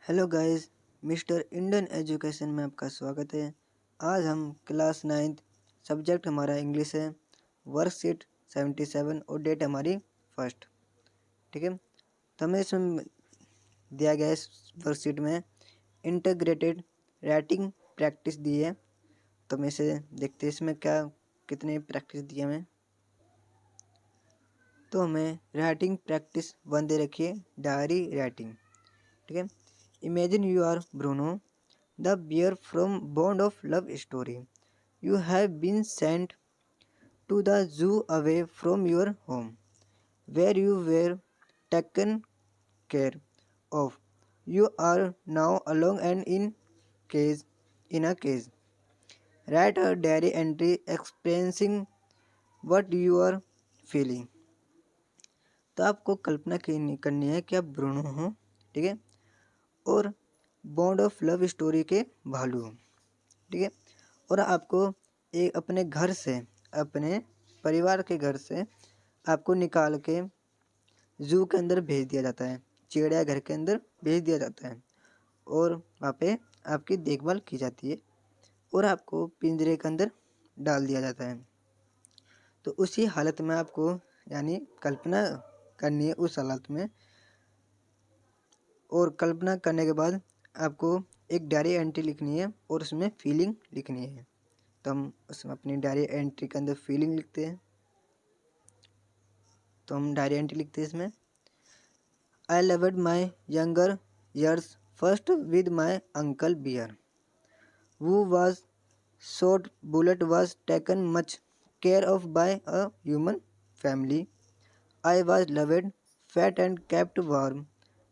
Hello guys, mister Indian education में आपका स्वागत है। आज हम क्लास 9th सब्जेक्ट हमारा इंग्लिश है। वर्कशीट 77 और डेट हमारी फर्स्ट। ठीक है, तो हमें इसमें दिया गया है इस वर्कशीट में इंटीग्रेटेड राइटिंग प्रैक्टिस दी है। तो हम इसे देखते हैं इसमें क्या कितनी प्रैक्टिस दी है हमें। तो हमें राइटिंग प्रैक्टिस 1 दे रखी है, डायरी राइटिंग। ठीक है, imagine you are Bruno, the bear from Bond of Love story. You have been sent to the zoo away from your home, where you were taken care of. You are now alone and in a cage. Write a diary entry expressing what you are feeling. तो आपको कल्पना करनी है कि आप Bruno हो, ठीक है, और बॉन्ड ऑफ लव स्टोरी के भालू हो, ठीक है, और आपको एक अपने घर से, अपने परिवार के घर से आपको निकाल के जू के अंदर भेज दिया जाता है, चिड़ियाघर के अंदर भेज दिया जाता है, और वहाँ पे आपकी देखभाल की जाती है और आपको पिंजरे के अंदर डाल दिया जाता है। तो उसी हालत में आपको यानी कल्पना करनी है उस हालत में, और कल्पना करने के बाद आपको एक डायरी एंट्री लिखनी है और उसमें फीलिंग लिखनी है। तो हम उसमें अपनी डायरी एंट्री के अंदर फीलिंग लिखते हैं। तो हम डायरी एंट्री लिखते हैं इसमें, I loved my younger years first with my uncle bear who was shot bullet was taken much care of by a human family. I was loved, fat and kept warm.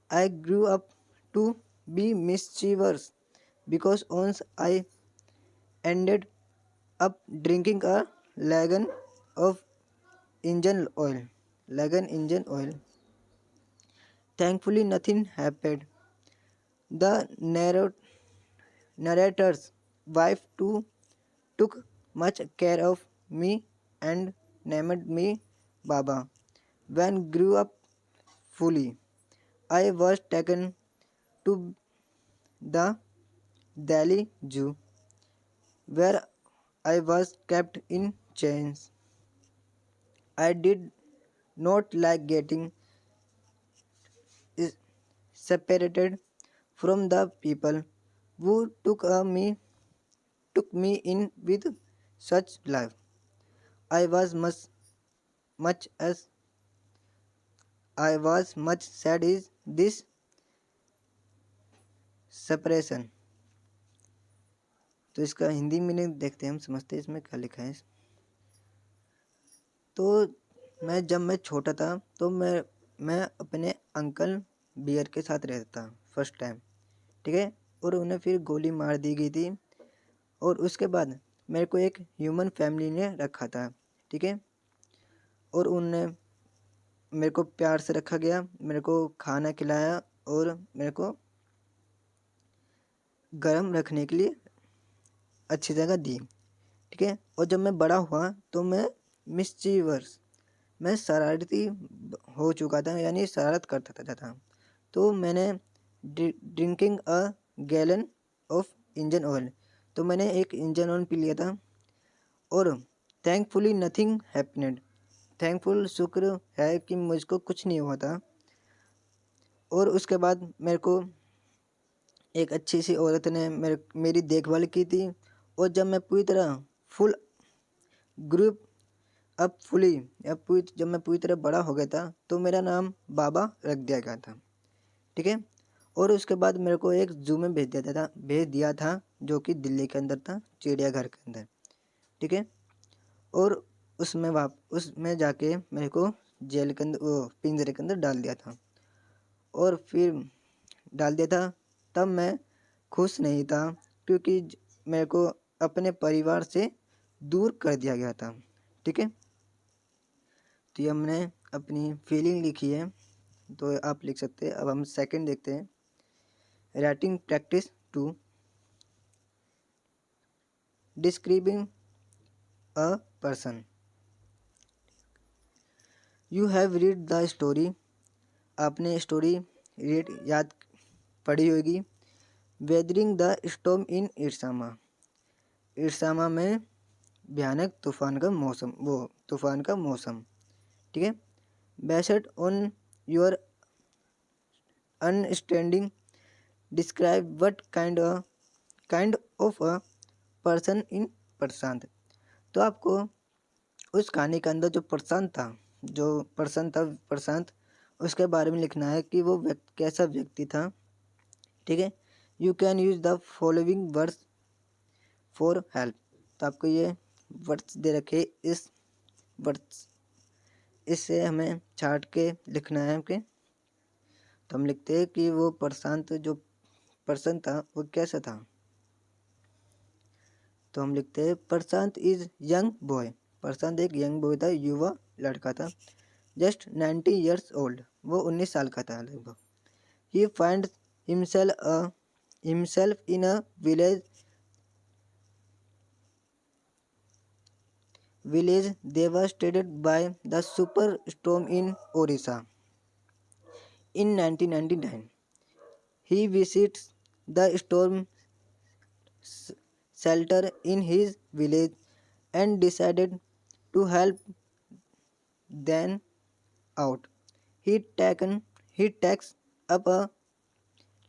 I grew up to be mischievous because once I ended up drinking a lagon of engine oil. Lagon engine oil. Thankfully, nothing happened. The narrator's wife too took much care of me and named me Baba. When grew up fully, I was taken to the Delhi Zoo, where I was kept in chains. I did not like getting separated from the people who took me in with such love. I was much sad is this separation. तो इसका Hindi meaning देखते हैं, हम समझते हैं इसमें क्या लिखा है। तो जब मैं छोटा था तो मैं अपने अंकल बियर के साथ रहता था फर्स्ट टाइम, ठीक है, और उन्हें फिर गोली मार दी गई थी, और उसके बाद मेरे को एक ह्यूमन फैमिली ने रखा था, ठीक है, और उनने मेरे को प्यार से रखा गया, मेरे को खाना खिलाया और मेरे को गर्म रखने के लिए अच्छी जगह दी, ठीक है। और जब मैं बड़ा हुआ तो मैं शरारती हो चुका था, यानी शरारत करता था। तो मैंने drinking a gallon of engine oil, तो मैंने एक इंजन ऑयल पी लिया था, और थैंकफुली नथिंग हैपनेड, थैंकफुल शुक्र है कि मुझको कुछ नहीं हुआ था। और उसके बाद मेरे को एक अच्छी सी औरत ने मेरी देखभाल की थी, और जब मैं पूरी तरह फुल ग्रुप जब मैं पूरी तरह बड़ा हो गया था तो मेरा नाम बाबा रख दिया गया था, ठीक है। और उसके बाद मेरे को एक जू में भेज दिया था जो कि दिल्ली के अंदर था, चिड़ियाघर के अंदर, ठीक है। और उसमें जाके मेरे को जेल के अंदर, पिंजरे के अंदर डाल दिया था, और फिर डाल दिया था। तब मैं खुश नहीं था क्योंकि मेरे को अपने परिवार से दूर कर दिया गया था, ठीक है। तो ये हमने अपनी फीलिंग लिखी है, तो आप लिख सकते हैं। अब हम सेकंड देखते हैं, writing practice 2, describing a person. You have read the story, आपने स्टोरी याद पढ़ी होगी। वेदरिंग द स्टॉर्म इन इरसामा, इरसामा में भयानक तूफान का मौसम, वो तूफान का मौसम, ठीक है। Based on your understanding describe what kind of a person in Prashant. तो आपको उस कहानी के अंदर जो प्रशांत था प्रशांत, उसके बारे में लिखना है कि वो कैसा व्यक्ति था, ठीक है। You can use the following words for help. तो आपको ये वर्ड्स दे रखे, इस वर्ड्स इससे हमें छाट के लिखना है आपके। तो हम लिखते हैं कि वो प्रशांत जो पर्सन था वो कैसा था। तो हम लिखते हैं प्रशांत इज यंग बॉय, प्रशांत एक यंग बॉय था, युवा लड़का था। जस्ट 90 ईयर्स ओल्ड, वो 19 साल का था लगभग। He find himself in a village devastated by the superstorm in Orissa. In 1999, he visits the storm shelter in his village and decided to help them out. He takes up a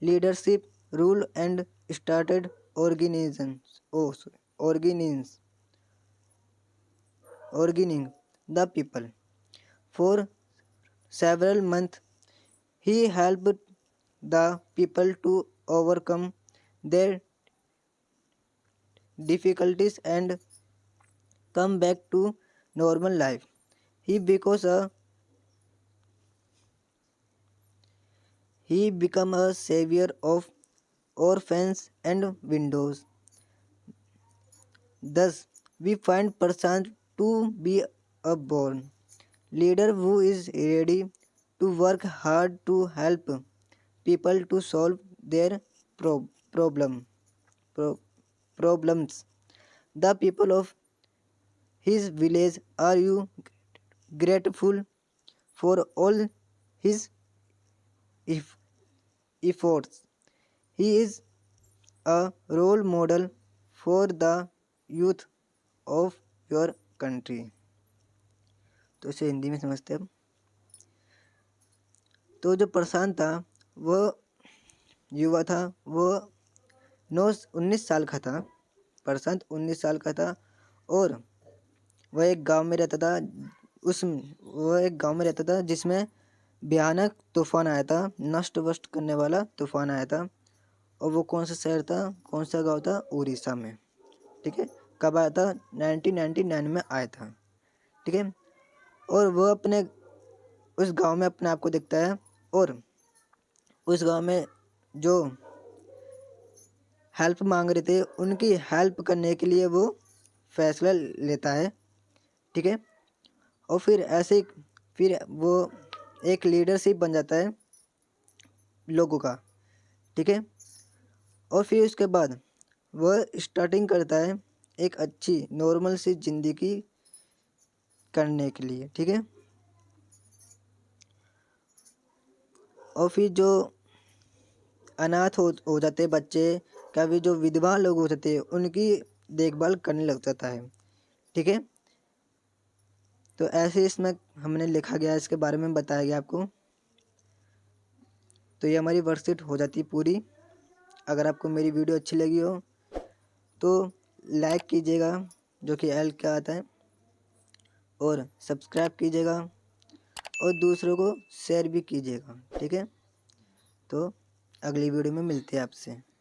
leadership role and started organizing the people. For several months, he helped the people to overcome their difficulties and come back to normal life. He becomes a he become a savior of orphans and widows. Thus, we find Prashant to be a born leader who is ready to work hard to help people to solve their pro- problem pro- problems. The people of his village are you grateful for all his eff- efforts. He is a role model for the youth of your country। तो इसे हिंदी में समझते हैं अब। तो जो प्रशांत था वह युवा था, वो 19 साल का था। प्रशांत 19 साल का था और वह एक गांव में रहता था। वह एक गांव में रहता था जिसमें भयानक तूफान आया था, नष्ट वष्ट करने वाला तूफान आया था। और वो कौन सा शहर था, कौन सा गांव था, उड़ीसा में, ठीक है। कब आया था, 1999 में आया था, ठीक है। और वह अपने उस गांव में अपने आप को देखता है और उस गांव में जो हेल्प मांग रहे थे उनकी हेल्प करने के लिए वो फैसला लेता है, ठीक है। और फिर वो एक लीडरशिप बन जाता है लोगों का, ठीक है। और फिर उसके बाद वह स्टार्टिंग करता है एक अच्छी नॉर्मल सी जिंदगी करने के लिए, ठीक है। और फिर जो अनाथ हो जाते बच्चे, कभी जो विधवा लोग हो जाते उनकी देखभाल करने लग जाता है, ठीक है। तो ऐसे इसमें हमने लिखा गया, इसके बारे में बताया गया आपको। तो ये हमारी वर्कशीट हो जाती पूरी। अगर आपको मेरी वीडियो अच्छी लगी हो तो लाइक कीजिएगा, जो कि एल का आता है, और सब्सक्राइब कीजिएगा और दूसरों को शेयर भी कीजिएगा, ठीक है। तो अगली वीडियो में मिलते हैं आपसे।